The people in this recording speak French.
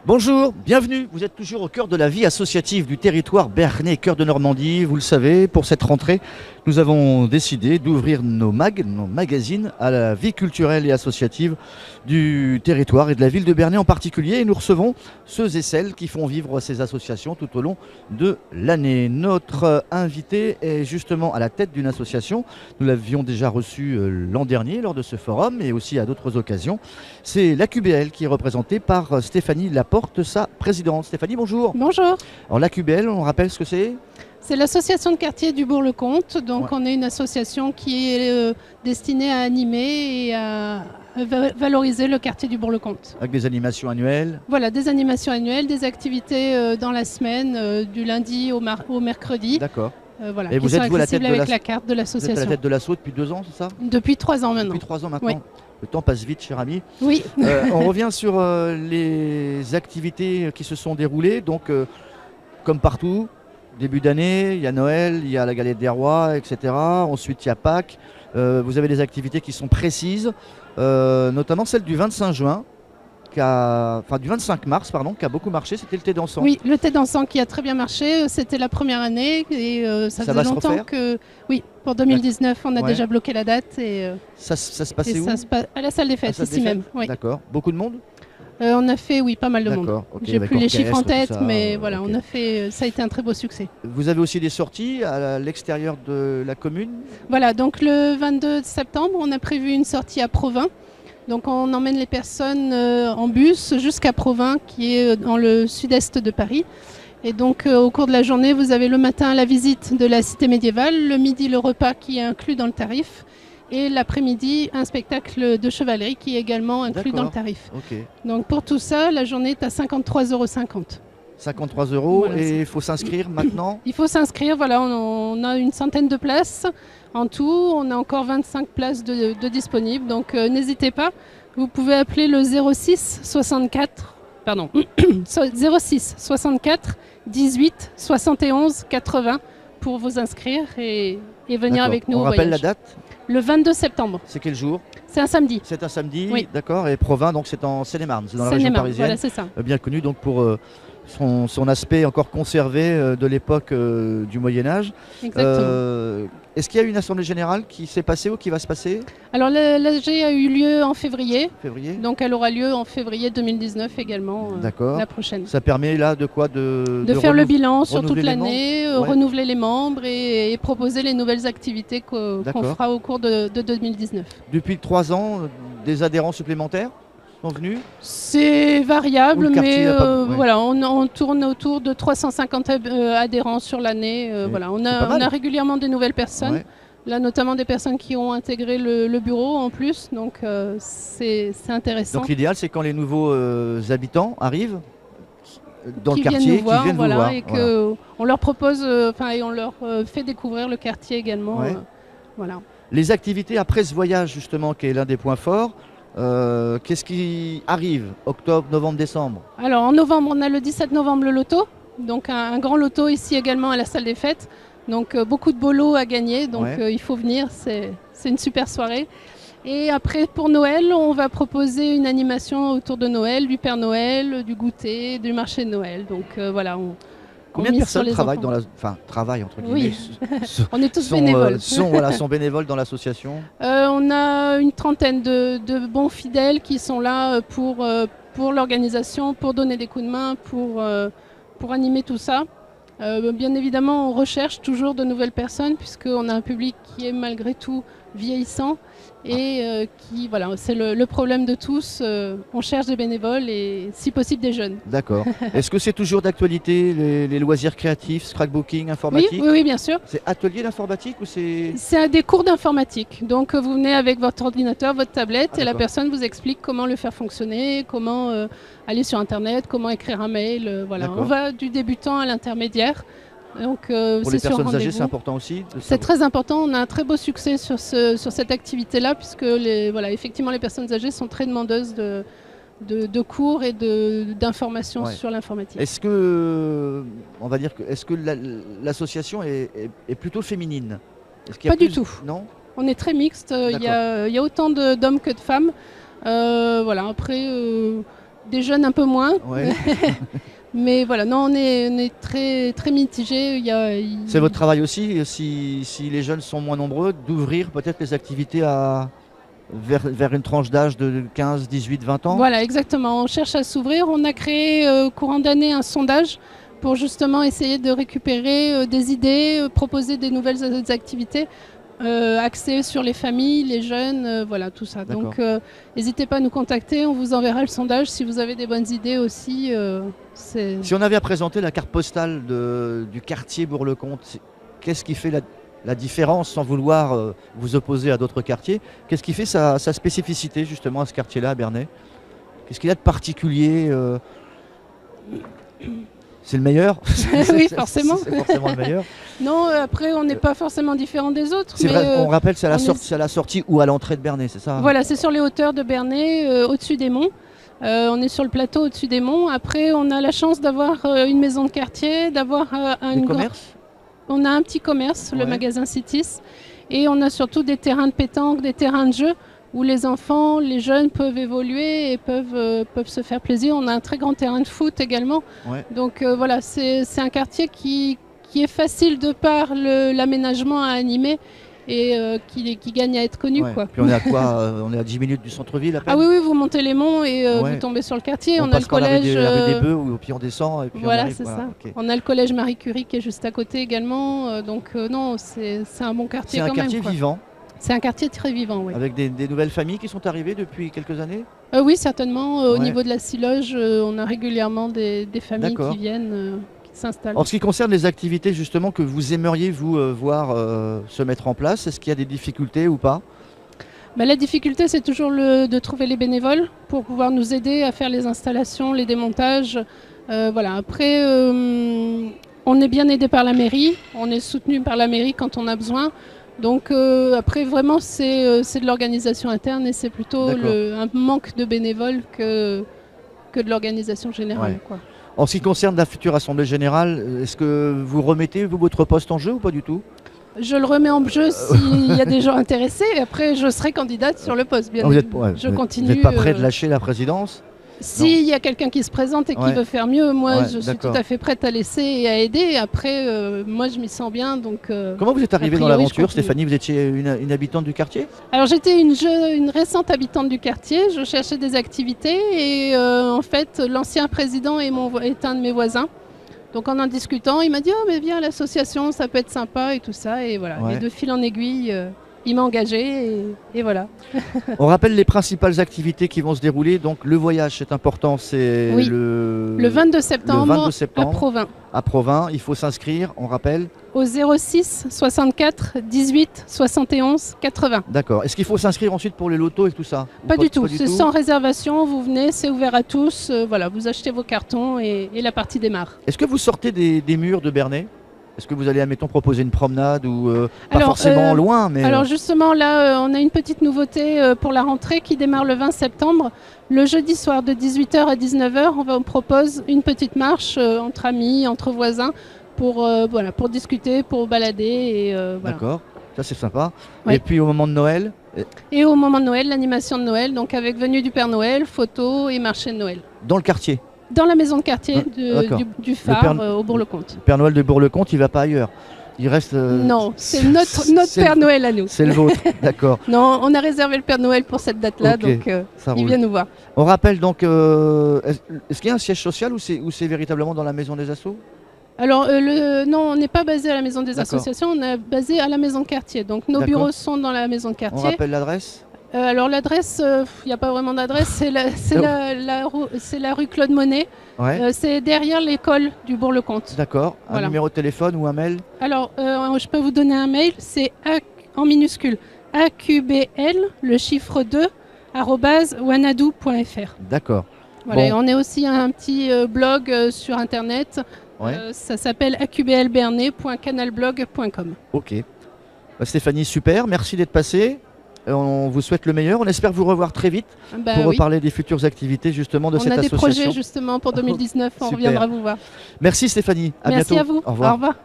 Bonjour, bienvenue. Vous êtes toujours au cœur de la vie associative du territoire Béarnais, cœur de Normandie. Vous le savez, pour cette rentrée, nous avons décidé d'ouvrir nos magazines à la vie culturelle et associative du territoire et de la ville de Bernay en particulier. Et nous recevons ceux et celles qui font vivre ces associations tout au long de l'année. Notre invité est justement à la tête d'une association. Nous l'avions déjà reçu l'an dernier lors de ce forum et aussi à d'autres occasions. C'est l'AQBL qui est représentée par Stéphanie Laporte, sa présidente. Stéphanie, bonjour. Bonjour. Alors l'AQBL, on rappelle ce que c'est ? C'est l'association de quartier du Bourg-le-Comte. Donc Ouais. on est une association qui est destinée à animer et à valoriser le quartier du Bourg-le-Comte. Avec des animations annuelles. Voilà, des animations annuelles, des activités dans la semaine, du lundi au mercredi. D'accord. Voilà, Et qui vous sont êtes vous à la tête accessibles de avec la carte de Vous êtes à la l'association. tête de l'asso depuis 2 ans, c'est ça ? Depuis 3 ans maintenant. Depuis 3 ans maintenant. Oui. Le temps passe vite, cher ami. Oui. On revient sur les activités qui se sont déroulées. Donc, comme partout, début d'année, il y a Noël, il y a la galette des rois, etc. Ensuite, il y a Pâques. Vous avez des activités qui sont précises, notamment celle du 25 juin, du 25 mars, pardon, qui a beaucoup marché. C'était le thé dansant. Oui, le thé dansant qui a très bien marché. C'était la première année et ça va faisait se longtemps refaire que... Oui, pour 2019, on a Ouais. déjà bloqué la date et Ça se passait et où ça se passe à la salle des À la fêtes, salle ici des même. fêtes Oui. D'accord. Beaucoup de monde ? On a fait, oui, pas mal de monde. D'accord. ok, J'ai avec plus les chiffres en orchestre, tout tête, ça, mais voilà, ok. on a fait, ça a été un très beau succès. Vous avez aussi des sorties à l'extérieur de la commune ? Voilà, donc le 22 septembre, on a prévu une sortie à Provins. Donc on emmène les personnes en bus jusqu'à Provins, qui est dans le sud-est de Paris. Et donc au cours de la journée, vous avez le matin la visite de la cité médiévale, le midi le repas qui est inclus dans le tarif, et l'après-midi un spectacle de chevalerie qui est également inclus dans le D'accord. tarif. Ok. Donc pour tout ça, la journée est à 53,50 €. 53 €, Voilà, et il faut s'inscrire maintenant. Il faut s'inscrire, voilà, on a une centaine de places en tout, on a encore 25 places de disponibles, donc n'hésitez pas, vous pouvez appeler le 06 64, pardon, 06 64 18 71 80 pour vous inscrire et venir D'accord. avec nous On au rappelle voyage. la date ? Le 22 septembre, C'est quel jour ? c'est un samedi. C'est un samedi, Oui. d'accord. Et Provins, donc c'est en Seine-et-Marne, c'est dans la région Seine-et-Marne, parisienne. voilà, c'est ça. Bien connu donc pour son aspect encore conservé de l'époque du Moyen-Âge. Exactement. Est-ce qu'il y a une assemblée générale qui s'est passée ou qui va se passer Alors l'AG a eu lieu en février, en février ? donc elle aura lieu en février 2019 également, D'accord. la prochaine. Ça permet là de quoi De faire le bilan sur toute renouveler les l'année, membres. Ouais. renouveler les membres et proposer les nouvelles activités qu'on D'accord. fera au cours de 2019. Depuis 3 ans, des adhérents supplémentaires sont venus ? C'est variable, Ou le quartier mais a pas- ouais. voilà, on tourne autour de 350 adhérents sur l'année. Voilà, on c'est pas mal. a régulièrement des nouvelles personnes. Ouais. Là, notamment des personnes qui ont intégré le bureau en plus, donc c'est intéressant. Donc l'idéal, c'est quand les nouveaux habitants arrivent dans Qui le viennent quartier, nous voir, qui viennent voilà, vous voir. et Voilà. que on leur propose, et on leur fait découvrir le quartier également. Ouais. Voilà. Les activités après ce voyage, justement, qui est l'un des points forts, qu'est-ce qui arrive ? Octobre, novembre, décembre ? Alors en novembre, on a le 17 novembre le loto, donc un grand loto ici également à la salle des fêtes. Donc beaucoup de beaux lots à gagner, donc Ouais. il faut venir, c'est une super soirée. Et après pour Noël, on va proposer une animation autour de Noël, du Père Noël, du goûter, du marché de Noël. Donc voilà, Combien de mise sur personnes les travaillent enfants. dans la... Enfin, travaillent, entre Oui. guillemets. On est tous sont, bénévoles. sont bénévoles dans l'association. On a une trentaine de bons fidèles qui sont là pour l'organisation, pour donner des coups de main, pour animer tout ça. Bien évidemment, on recherche toujours de nouvelles personnes puisqu'on a un public qui est malgré tout vieillissant et qui, voilà, c'est le problème de tous. On cherche des bénévoles et si possible des jeunes. D'accord. Est-ce que c'est toujours d'actualité, les loisirs créatifs, scrapbooking, Oui, informatique ? oui, bien sûr. C'est atelier d'informatique ou c'est... C'est des cours d'informatique. Donc vous venez avec votre ordinateur, votre tablette Ah, et la d'accord. personne vous explique comment le faire fonctionner, comment aller sur Internet, comment écrire un mail. Voilà. D'accord. On va du débutant à l'intermédiaire. Donc Pour c'est les sur personnes âgées, rendez-vous. c'est important aussi de C'est savoir- très important. On a un très beau succès sur cette activité-là puisque voilà, effectivement les personnes âgées sont très demandeuses de cours et d'informations Ouais. sur l'informatique. Est-ce que, on va dire que, est-ce que l'association est plutôt féminine ? Est-ce qu'il y a Pas du plus- tout. Non ? On est très mixte. Il y a autant d'hommes que de femmes. Voilà. Après, Des jeunes un peu moins. Ouais. Mais voilà, non, on est très, très mitigés. C'est votre travail aussi, si les jeunes sont moins nombreux, d'ouvrir peut-être les activités vers une tranche d'âge de 15, 18, 20 ans? Voilà, exactement. On cherche à s'ouvrir. On a créé courant d'année un sondage pour justement essayer de récupérer des idées, proposer des nouvelles activités axées sur les familles, les jeunes, voilà, tout ça. D'accord. Donc n'hésitez pas à nous contacter, on vous enverra le sondage si vous avez des bonnes idées aussi. Si on avait à présenter la carte postale du quartier Bourg-le-Comte, qu'est-ce qui fait la différence, sans vouloir vous opposer à d'autres quartiers, qu'est-ce qui fait sa spécificité justement à ce quartier-là, à Bernay? Qu'est-ce qu'il y a de particulier C'est le meilleur? Oui, forcément. C'est forcément le meilleur. Non, après, on n'est pas forcément différent des autres. C'est vrai, on rappelle, c'est à est... la sortie ou à l'entrée de Bernay, c'est ça? Voilà, c'est sur les hauteurs de Bernay, au-dessus des monts. On est sur le plateau au-dessus des monts. Après, on a la chance d'avoir une maison de quartier, d'avoir un commerce. On a un petit commerce, le magasin Citis. Et on a surtout des terrains de pétanque, des terrains de jeu où les enfants, les jeunes peuvent évoluer et peuvent se faire plaisir. On a un très grand terrain de foot également. Ouais. Donc voilà, c'est un quartier qui est facile de par l'aménagement à animer et qui gagne à être connu. Ouais. Quoi. Puis on est à quoi On est à 10 minutes du centre-ville à peine? Ah oui, vous montez les monts et vous tombez sur le quartier. On a le collège. La rue des Bœufs, ou puis on descend et puis voilà, on arrive. C'est ça. Okay. On a le collège Marie Curie qui est juste à côté également. Donc non, c'est un bon quartier quand même. C'est un quartier vivant. C'est un quartier très vivant, oui. Avec des nouvelles familles qui sont arrivées depuis quelques années? Oui, certainement. Au niveau de la Siloge, on a régulièrement des familles qui viennent, qui s'installent. En ce qui concerne les activités justement que vous aimeriez vous voir se mettre en place, est-ce qu'il y a des difficultés ou pas? La difficulté, c'est toujours de trouver les bénévoles pour pouvoir nous aider à faire les installations, les démontages. Voilà. Après, on est bien aidé par la mairie, on est soutenu par la mairie quand on a besoin. Donc après vraiment c'est de l'organisation interne et c'est plutôt un manque de bénévoles que de l'organisation générale. Quoi. En ce qui concerne la future assemblée générale, est-ce que vous remettez votre poste en jeu ou pas du tout? Je le remets en jeu s'il y a des gens intéressés et après je serai candidate sur le poste. Bien je continue. Vous n'êtes pas prêt de lâcher la présidence? S'il y a quelqu'un qui se présente et qui veut faire mieux, moi je suis tout à fait prête à laisser et à aider. Après, moi je m'y sens bien. Donc, comment vous êtes arrivée dans l'aventure, Stéphanie? Vous étiez une habitante du quartier? Alors j'étais une récente habitante du quartier. Je cherchais des activités et en fait l'ancien président est un de mes voisins. Donc en discutant, il m'a dit mais viens à l'association, ça peut être sympa et tout ça. Et voilà, et de fil en aiguille. Il m'a engagé et voilà. On rappelle les principales activités qui vont se dérouler. Donc le voyage, c'est important, c'est le 22 septembre à Provins. À Provins, il faut s'inscrire, on rappelle. Au 06 64 18 71 80. D'accord. Est-ce qu'il faut s'inscrire ensuite pour les lotos et tout ça? Pas du tout, c'est sans réservation, vous venez, c'est ouvert à tous. Voilà, vous achetez vos cartons et la partie démarre. Est-ce que vous sortez des murs de Bernay? Est-ce que vous allez, admettons, proposer une promenade ou pas forcément loin mais Alors justement, là, on a une petite nouveauté pour la rentrée qui démarre le 20 septembre. Le jeudi soir de 18h à 19h, on vous propose une petite marche entre amis, entre voisins, pour discuter, pour balader. Et, voilà. D'accord, ça c'est sympa. Et puis au moment de Noël? Et au moment de Noël, l'animation de Noël, donc avec venue du Père Noël, photos et marché de Noël. Dans le quartier? Dans la maison de quartier du phare au Bourg-le-Comte. Le Père Noël de Bourg-le-Comte, il ne va pas ailleurs. Il reste. Non, c'est notre Père Noël à nous. C'est le vôtre, d'accord. Non, on a réservé le Père Noël pour cette date-là, donc il vient nous voir. On rappelle donc, est-ce qu'il y a un siège social ou c'est véritablement dans la maison des assos? Alors, non, on n'est pas basé à la maison des associations, on est basé à la maison de quartier. Donc nos bureaux sont dans la maison de quartier. On rappelle l'adresse? Alors l'adresse, il n'y a pas vraiment d'adresse, c'est la rue Claude Monet. C'est derrière l'école du Bourg-le-Comte. D'accord. Un numéro de téléphone ou un mail? Alors, je peux vous donner un mail, c'est en minuscule aqbl, le chiffre 2, @wanadoo.fr. D'accord. Voilà, et on est aussi un petit blog sur internet. Ça s'appelle aqblbernay.canalblog.com. Ok. Stéphanie, super, merci d'être passée. On vous souhaite le meilleur. On espère vous revoir très vite pour reparler des futures activités justement de cette association. On a des projets justement pour 2019, on reviendra vous voir. Merci Stéphanie, à bientôt. Merci à vous, Au revoir. Au revoir.